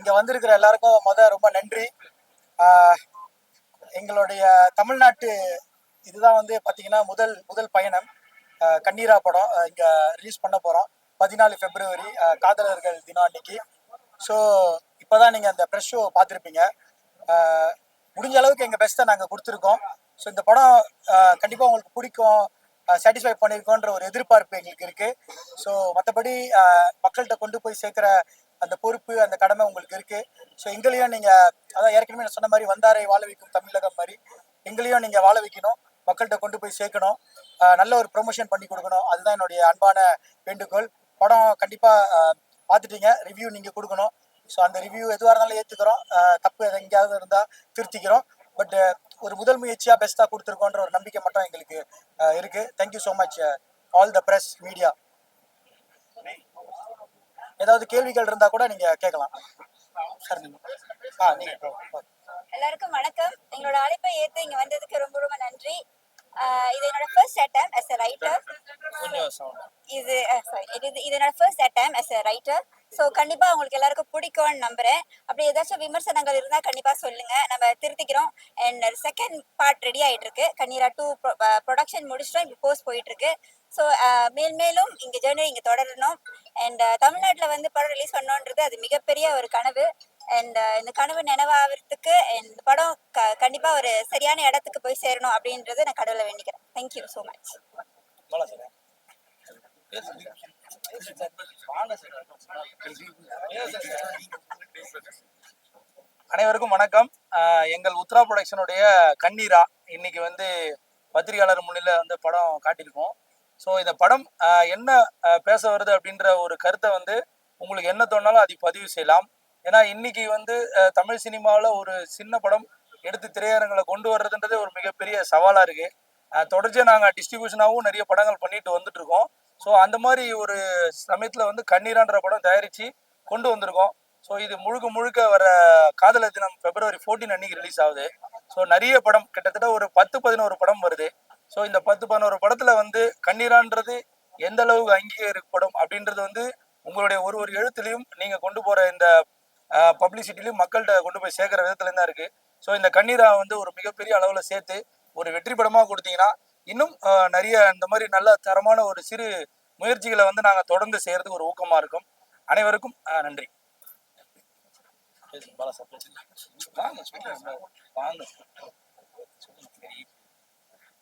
இங்க வந்திருக்கிற எல்லாருக்கும் ரொம்ப நன்றி. எங்களுடைய தமிழ்நாட்டு இதுதான் பாத்தீங்கன்னா முதல் முதல் பயணம். கண்ணீரா படம் இங்க ரிலீஸ் பண்ண போறோம் 14 பிப்ரவரி காதலர்கள் தினம் அன்னைக்கு. ஸோ இப்போதான் நீங்க அந்த ப்ரெஷ் ஷோ பார்த்துருப்பீங்க. முடிஞ்ச அளவுக்கு எங்க பெஸ்ட்டை நாங்க கொடுத்துருக்கோம். ஸோ இந்த படம் கண்டிப்பா உங்களுக்கு பிடிக்கும், சாட்டிஸ்ஃபை பண்ணியிருக்கோன்ற ஒரு எதிர்பார்ப்பு எங்களுக்கு இருக்கு. ஸோ மற்றபடி மக்கள்கிட்ட கொண்டு போய் சேர்க்கிற அந்த பொறுப்பு, அந்த கடமை உங்களுக்கு இருக்கு. ஸோ எங்களையும் நீங்க அதான் ஏற்கனவே நான் சொன்ன மாதிரி வந்தாரை வாழ வைக்கும் தமிழகம் மாதிரி எங்களையும் நீங்க வாழ வைக்கணும், மக்கள்கிட்ட கொண்டு போய் சேர்க்கணும், நல்ல ஒரு ப்ரொமோஷன் பண்ணி கொடுக்கணும். அதுதான் என்னுடைய அன்பான வேண்டுகோள். படம் கண்டிப்பா பார்த்துட்டீங்க, ரிவ்யூ நீங்க கொடுக்கணும். ஸோ அந்த ரிவ்யூ எதுவாக இருந்தாலும் ஏற்றுக்கிறோம், தப்பு எங்கேயாவது இருந்தால் திருத்திக்கிறோம். பட் ஒரு முதல் முயற்சியா பெஸ்டா கொடுத்துருக்கோன்ற ஒரு நம்பிக்கை மட்டும் எங்களுக்கு இருக்கு. Thank you so much all the press media. ஏதாவது கேள்விகள் இருந்தா கூட நீங்க கேட்கலாம். எல்லாருக்கும் வணக்கம். எங்களோட அழைப்பை ஏற்று இங்க வந்ததுக்கு ரொம்ப ரொம்ப நன்றி. இது என்னோட first attempt as a writer. இது என்னோட first attempt as a writer. So கண்டிப்பா உங்களுக்கு எல்லாருக்கும் பிடிக்கும்னு நம்புறேன். அப்படி ஏதாச்சும் விமர்சனங்கள் இருந்தா கண்டிப்பா சொல்லுங்க, நம்ம திருத்திக்கிறோம். அண்ட் செகண்ட் பார்ட் ரெடி ஆயிட்டு இருக்கு. கண்ணீரா 2 ப்ரொடக்ஷன் முடிச்சிட்டோம், இப்போ போஸ்ட் போயிட்டு இருக்கு. ஸோ மேலும் இங்க ஜேர்னி இங்க தொடரணும். அண்ட் தமிழ்நாட்டில் படம் ரிலீஸ் பண்ணோன்றது அது மிகப்பெரிய ஒரு கனவு. அண்ட் இந்த கனவு நினைவாகிறதுக்கு இந்த படம் கண்டிப்பா ஒரு சரியான இடத்துக்கு போய் சேரணும் அப்படின்றத நான் கடவுளை வேண்டிக்கிறேன். Thank you so much. அனைவருக்கும் வணக்கம். எங்கள் உத்ரா ப்ரொடக்ஷனுடைய கண்ணீரா இன்னைக்கு பத்திரிகையாளர் முன்னில படம் காட்டியிருக்கோம். ஸோ இந்த படம் என்ன பேச வருது அப்படின்ற ஒரு கருத்தை உங்களுக்கு என்ன தோணாலும் அதை பதிவு செய்யலாம். ஏன்னா இன்னைக்கு தமிழ் சினிமாவில் ஒரு சின்ன படம் எடுத்து திரையரங்களை கொண்டு வர்றதுன்றது ஒரு மிகப்பெரிய சவாலாக இருக்கு. தொடர்ச்சியாக நாங்கள் டிஸ்ட்ரிபியூஷனாகவும் நிறைய படங்கள் பண்ணிட்டு வந்துட்டு இருக்கோம். ஸோ அந்த மாதிரி ஒரு சமயத்தில் கண்ணீரான்ற படம் தயாரித்து கொண்டு வந்திருக்கோம். ஸோ இது முழுக்க வர காதலர் தினம் February 14 அன்னைக்கு ரிலீஸ் ஆகுது. ஸோ நிறைய படம் கிட்டத்தட்ட ஒரு 10-11 படம் வருது. ஸோ இந்த 10-11 படத்துல கண்ணீரான்றது எந்த அளவுக்கு அங்கீகரிக்கப்படும் அப்படின்றது உங்களுடைய ஒரு எழுத்துலையும் நீங்க கொண்டு போற இந்த பப்ளிசிட்டிலையும் மக்கள்கிட்ட கொண்டு போய் சேர்க்கிற விதத்துல தான் இருக்கு. ஸோ இந்த கண்ணீரா ஒரு மிகப்பெரிய அளவுல சேர்த்து ஒரு வெற்றி படமா கொடுத்தீங்கன்னா இன்னும் நிறைய இந்த மாதிரி நல்ல தரமான ஒரு சிறு முயற்சிகளை நாங்க தொடர்ந்து செய்யறதுக்கு ஒரு ஊக்கமா இருக்கும். அனைவருக்கும் நன்றி.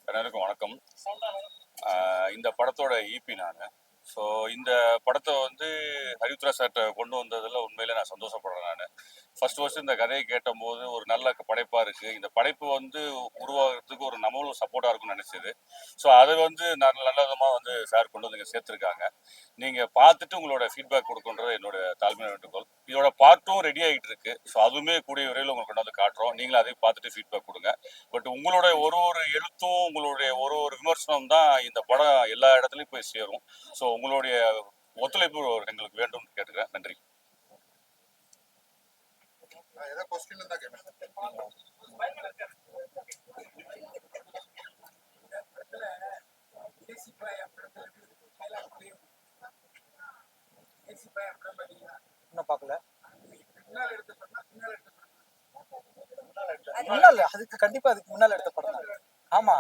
எல்லாருக்கும் வணக்கம். இந்த படத்தோட ஈபி நான். ஸோ இந்த படத்தை ஹரித்ரா சார்ட்ட கொண்டு வந்ததில் உண்மையில நான் சந்தோஷப்படுறேன். நான் ஃபர்ஸ்ட் இந்த கதையை கேட்டபோது ஒரு நல்ல படைப்பாக இருக்குது, இந்த படைப்பு உருவாகிறதுக்கு ஒரு நம்மளும் சப்போர்ட்டாக இருக்கும்னு நினச்சது. ஸோ அதை நல்ல விதமாக சார் கொண்டு வந்து சேர்த்துருக்காங்க. நீங்கள் பார்த்துட்டு உங்களோட ஃபீட்பேக் கொடுக்குன்றது என்னோட தாழ்மையான வேண்டுகோள். இதோட பார்ட்டும் ரெடி ஆகிட்டு இருக்கு. ஸோ அதுவுமே கூடிய விரைவில் உங்களுக்கு கொண்டாந்து காட்டுறோம். நீங்களும் அதையும் பார்த்துட்டு ஃபீட்பேக் கொடுங்க. பட் உங்களுடைய ஒரு எழுத்தும் உங்களுடைய ஒரு விமர்சனம் தான் இந்த படம் எல்லா இடத்துலையும் போய் சேரும். ஸோ உங்களுடைய ஒத்துழைப்பு எங்களுக்கு வேண்டும் கேட்டுக்கிறேன். நன்றி. இன்னும் பார்க்கல. அதுக்கு கண்டிப்பா அதுக்கு முன்னால எடுத்த படம் தான். ஆமா,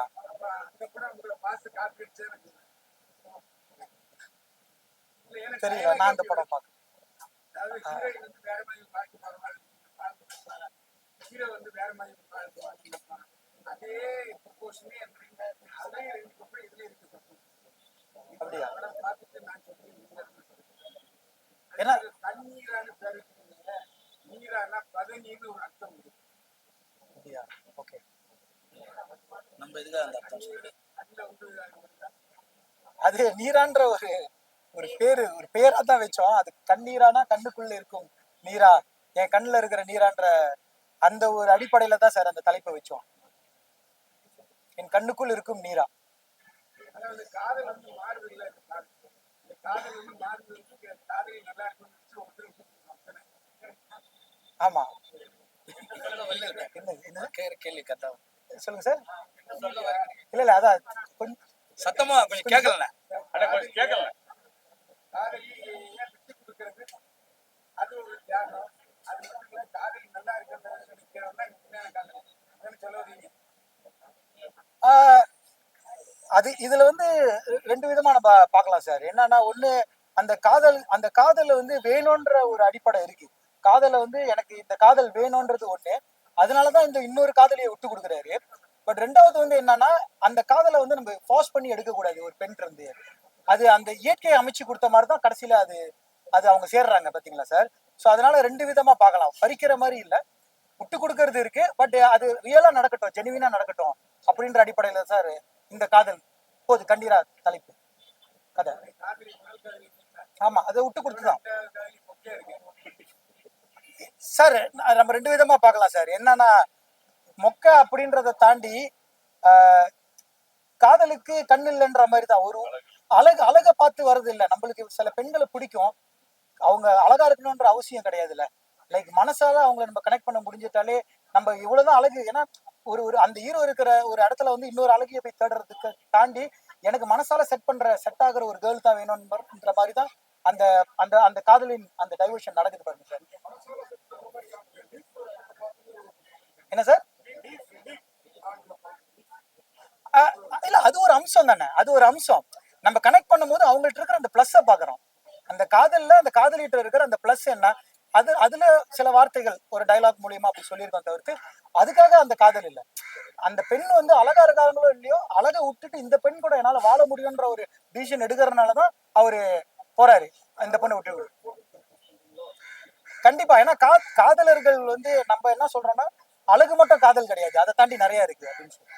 தெரியல, நான் அந்த படம் பார்க்க. அப்படியா? ஏன்னா ஓகே, நம்ம இதுக்கு அந்த அர்த்தம் சொல்லு. அது நீரான்ற ஒரு பேரா தான் வச்சோம். அது கண்ணீரானா கண்ணுக்குள்ள இருக்கும் நீரா, என் கண்ணுல இருக்கிற நீரான்ற அந்த ஒரு அடிப்படையில தான் சார் அந்த தலைப்பை வச்சோம். என் கண்ணுக்குள் இருக்கும் நீரா. ஆமா, என்ன கேள்வி கரெக்டா சொல்லுங்க சார். இல்ல அதான் கொஞ்சம் சத்தமா கொஞ்சம் கேட்கல. அது ஒரு தியாகம். அது அது இதுல வந்து ரெண்டு விதமா நம்ம பார்க்கலாம் சார். என்னன்னா ஒண்ணு, அந்த காதல் வந்து வேணும்ன்ற ஒரு அடிப்படை இருக்கு. காதலை வந்து எனக்கு இந்த காதல் வேணும்ன்றது ஒண்ணு, அதனாலதான் இந்த இன்னொரு காதலியை விட்டு கொடுக்குறாரு. பட் ரெண்டாவது வந்து என்னன்னா, அந்த காதலை வந்து நம்ம ஃபார்ஸ் பண்ணி எடுக்கக்கூடாது ஒரு பெண் இருந்து. அது அந்த இயற்கையை அமைச்சு கொடுத்த மாதிரி தான் கடைசியில அது அது அவங்க சேர்றாங்க பாத்தீங்களா சார். ஸோ அதனால ரெண்டு விதமா பார்க்கலாம். பறிக்கிற மாதிரி இல்ல, விட்டு கொடுக்கறது இருக்கு. பட் அது ரியலா நடக்கட்டும், ஜெனுவினா நடக்கட்டும் அப்படின்ற அடிப்படையில சார் இந்த காதல் போது கண்ணீரா தலைப்பு கதை. ஆமா, அதை விட்டு கொடுத்துதான் சார். நம்ம ரெண்டு விதமா பார்க்கலாம் சார். என்னன்னா, மொக்க அப்படின்றத தாண்டி காதலுக்கு கண் இல்லைன்ற மாதிரி தான். ஒரு அழக பார்த்து வர்றது இல்லை. நம்மளுக்கு சில பெண்களை பிடிக்கும், அவங்க அழகா இருக்கணும்ன்ற அவசியம் கிடையாதுல்ல. லைக் மனசால அவங்களை நம்ம கனெக்ட் பண்ண முடிஞ்சிட்டாலே நம்ம இவ்வளவுதான் அழகு. ஏன்னா ஒரு ஒரு அந்த ஹீரோ இருக்கிற ஒரு இடத்துல வந்து இன்னொரு அழகிய போய் தேடுறதுக்கு தாண்டி எனக்கு மனசால செட் ஆகுற ஒரு கேர்ள் தான் வேணும்ன்ற மாதிரி தான் அந்த அந்த அந்த காதலின் அந்த டைவர்ஷன் நடக்குது பாருங்க சார். என்ன சார்? இல்ல, அது ஒரு அம்சம் தானே, அது ஒரு அம்சம். நம்ம கனெக்ட் பண்ணும்போது அவங்கள்ட்ட இருக்கிற அந்த பிளஸ்ஸை பாக்குறோம். அந்த காதல்ல அந்த காதலிட்டு இருக்கிற அந்த பிளஸ் என்ன, அதுல சில வார்த்தைகள் ஒரு டைலாக் மூலியமா அப்படி சொல்லியிருக்கோம் தவிர்த்து அதுக்காக அந்த காதல் இல்லை. அந்த பெண் வந்து அழகா இருக்காங்களோ இல்லையோ, அழகை விட்டுட்டு இந்த பெண் கூட என்னால வாழ முடியும்ன்ற ஒரு டிசிஷன் எடுக்கிறதுனாலதான் அவரு போறாரு இந்த பொண்ணை விட்டு. கண்டிப்பா. ஏன்னா காதலர்கள் வந்து நம்ம என்ன சொல்றோம்னா, அழகு மட்டும் காதல் கிடையாது, அதை தாண்டி நிறைய இருக்கு அப்படின்னு சொல்லி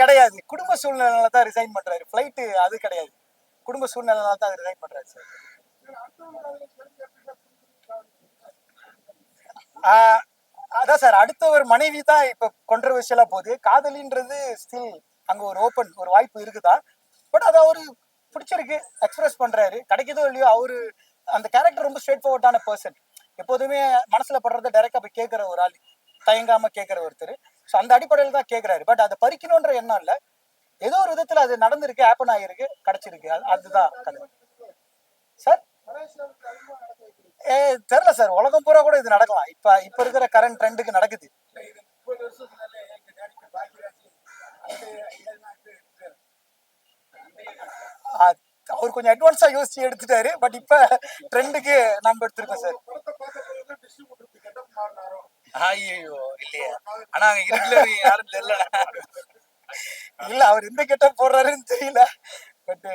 கிடையாது. குடும்ப சூழ்நிலை தான் ரிசைன் பண்றாரு. ஃபிளைட் அது கிடையாது, குடும்ப சூழ்நிலை தான் ரிசைன் பண்றாரு சார். அதான் சார், அடுத்த ஒரு மனைவி தான் இப்ப கான்ட்ரோவர்ஷியலா போகுது. காதலின்றது ஸ்டில் அங்க ஒரு ஓப்பன் ஒரு வாய்ப்பு இருக்குதா. பட் அது அவரு பிடிச்சிருக்கு, எக்ஸ்பிரஸ் பண்றாரு. கிடைக்குதோ இல்லையோ, அவரு அந்த கேரக்டர் ரொம்ப ஸ்ட்ரெயிட் ஃபார்வர்டான பர்சன். எப்போதுமே மனசுல படுறத டைரக்டா போய் கேட்கிற ஒரு ஆள், தயங்காம கேட்கிற ஒருத்தர். ஸோ அந்த அடிப்படையில் தான் கேட்கிறாரு. பட் அதை பறிக்கணும்ன்ற எண்ணம் இல்லை, ஏதோ ஒரு விதத்துல அது நடந்திருக்கு, ஹேப்பன் ஆகிருக்கு, கிடைச்சிருக்கு, அதுதான் கதை சார். தெரியல சார், உலகம் பூரா கூட இது நடக்கலாம். இப்ப இருக்கிற கரண்ட் ட்ரெண்டுக்கு நடக்குது. அவர் கொஞ்சம் அட்வான்ஸா யோசிச்சு எடுத்துட்டாரு. பட் இப்ப ட்ரெண்டுக்கு நம்ம எடுத்திருக்கோம் சார். ஐயோ இல்லையா, ஆனா அங்க இருட்டுல யாரும் தெரியல. இல்ல, அவர் எந்த கெட்டப் போடுறாருன்னு தெரியல. பட்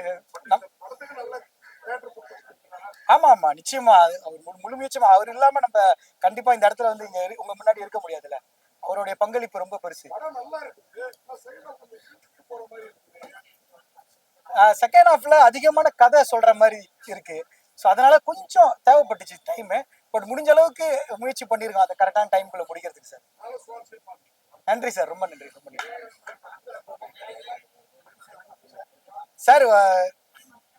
ஆமா ஆமா, நிச்சயமா அவர் முழு முயற்சியமா அவர் இல்லாம நம்ம கண்டிப்பா இந்த இடத்துல வந்து இங்க உங்க முன்னாடி இருக்க முடியாதுல்ல. அவருடைய பங்களிப்பு ரொம்ப பெருசு. செகண்ட் ஹாஃப்ல அதிகமான கதை சொல்ற மாதிரி இருக்கு. ஸோ அதனால கொஞ்சம் தேவைப்பட்டுச்சு டைம். பட் முடிஞ்ச அளவுக்கு முயற்சி பண்ணிருக்கோம் அதை கரெக்டான டைம்குள்ள முடிக்கிறதுக்கு சார். நன்றி சார், ரொம்ப நன்றி, ரொம்ப நன்றி சார்.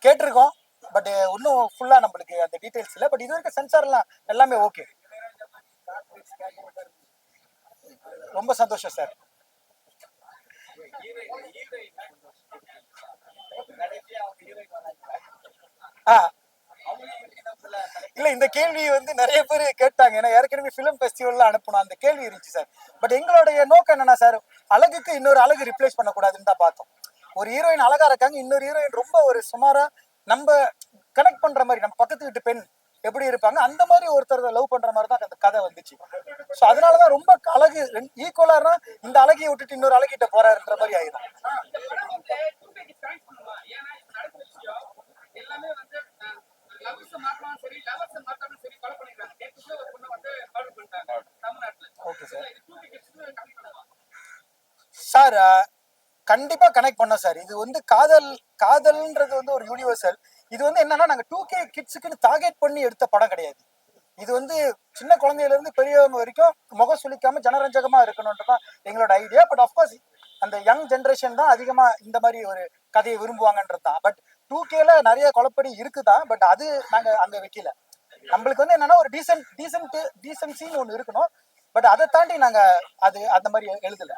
கேட்டிருக்கோம், பட் இன்னும் ஃபுல்லா நம்மளுக்கு அந்த டீடைல்ஸ் இல்லை. பட் இது வரைக்கும் சென்சார்லாம் எல்லாமே ஓகே. ரொம்ப சந்தோஷம் சார். இல்ல, இந்த கேள்வி வந்து நிறைய பேர் கேட்டாங்க. ஏன்னா ஏற்கனவே ஃபிலிம் ஃபெஸ்டிவல்ல அனுப்பணும், அந்த கேள்வி இருந்துச்சு சார். பட் எங்களுடைய நோக்கம் என்னன்னா சார், அழகுக்கு இன்னொரு அழகு ரிப்ளேஸ் பண்ணக்கூடாதுன்னு தான் பார்த்தோம். ஒரு ஹீரோயின் அழகா இருக்காங்க, இன்னொரு ஹீரோயின் ரொம்ப ஒரு சுமாரா நம்ம கனெக்ட் பண்ற மாதிரி, நம்ம பக்கத்து வீட்டு பெண் எப்படி இருப்பாங்க அந்த மாதிரி ஒருத்தர் லவ் பண்ற மாதிரி தான் அந்த கதை வந்துச்சு. ஸோ அதனாலதான் ரொம்ப அழகு ஈக்குவலா இந்த அழகியை விட்டுட்டு இன்னொரு அழகிட்ட போறாருன்ற மாதிரி ஆயிடும். Okay sir. சார் கண்டிப்பா கனெக்ட் பண்ணோம் சார். இது வந்து காதல்ன்றது வந்து ஒரு யூனிவர்சல். இது வந்து என்னன்னா, நாங்க 2K கிட்ஸுக்குன்னு டார்கெட் பண்ணி எடுத்த படம் கிடையாது. இது வந்து சின்ன குழந்தையில இருந்து பெரியவங்க வரைக்கும் முகம் சுளிக்காம ஜனரஞ்சகமா இருக்கணும்ன்றதான் எங்களோட ஐடியா. பட் அஃப்கோர்ஸ் அந்த யங் ஜென்ரேஷன் தான் அதிகமா இந்த மாதிரி ஒரு கதையை விரும்புவாங்கன்றது தான். பட் 2Kல நிறைய குழப்படி இருக்குதான். பட் அது நாங்க அங்க வைக்கல. நம்மளுக்கு வந்து என்னன்னா ஒரு டீசன்சின்னு ஒண்ணு இருக்கணும். பட் அதை தாண்டி நாங்க அது அந்த மாதிரி எழுதல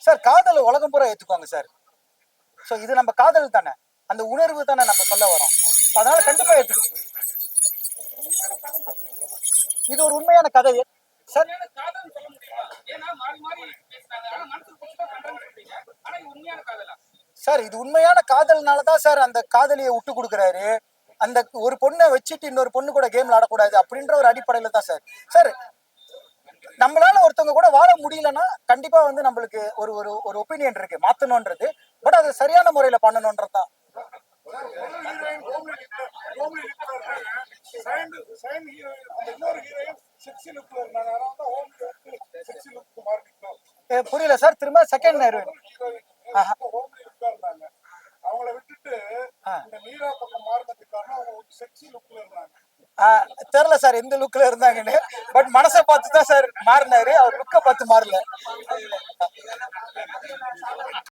சார். காதல் உலகம் பூரா ஏத்துக்குவாங்க சார். ஸோ இது நம்ம காதல் தானே, அந்த உணர்வு தானே நம்ம சொல்ல வரோம். அதனால கண்டிப்பா ஏத்துக்கணும். இது ஒரு உண்மையான கதை சார். சார் இது உண்மையான காதல்னால தான் சார் அந்த காதலியை விட்டு கொடுக்குறாரு. அந்த ஒரு பொண்ணை வச்சுட்டு இன்னொரு பொண்ணு கூட கேம் விளையாடக்கூடாது அப்படின்ற ஒரு அடிப்படையில தான் சார். சார் நம்மளால ஒருத்தவங்க கூட வாழ முடியலன்னா கண்டிப்பா வந்து நம்மளுக்கு ஒரு ஒரு ஒரு ஒப்பீனியன் இருக்கு மாத்தணும்ன்றது. பட் அது சரியான முறையில பண்ணணும்ன்றது தான். புரியல சார், திரும்ப செகண்ட் ஹீரோயின். அவங்கள விட்டுட்டு இந்த மீரா பக்கம் மாறினதுக்கு காரணம் அவங்க ஒரு செக்ஸி லுக்ல இருந்தாங்க. தெரியல சார் எந்த லுக்ல இருந்தாங்கன்னு. பட் மனசை பார்த்து தான் சார் மாறினாரு, அவர் லுக்கை பார்த்து மாறல.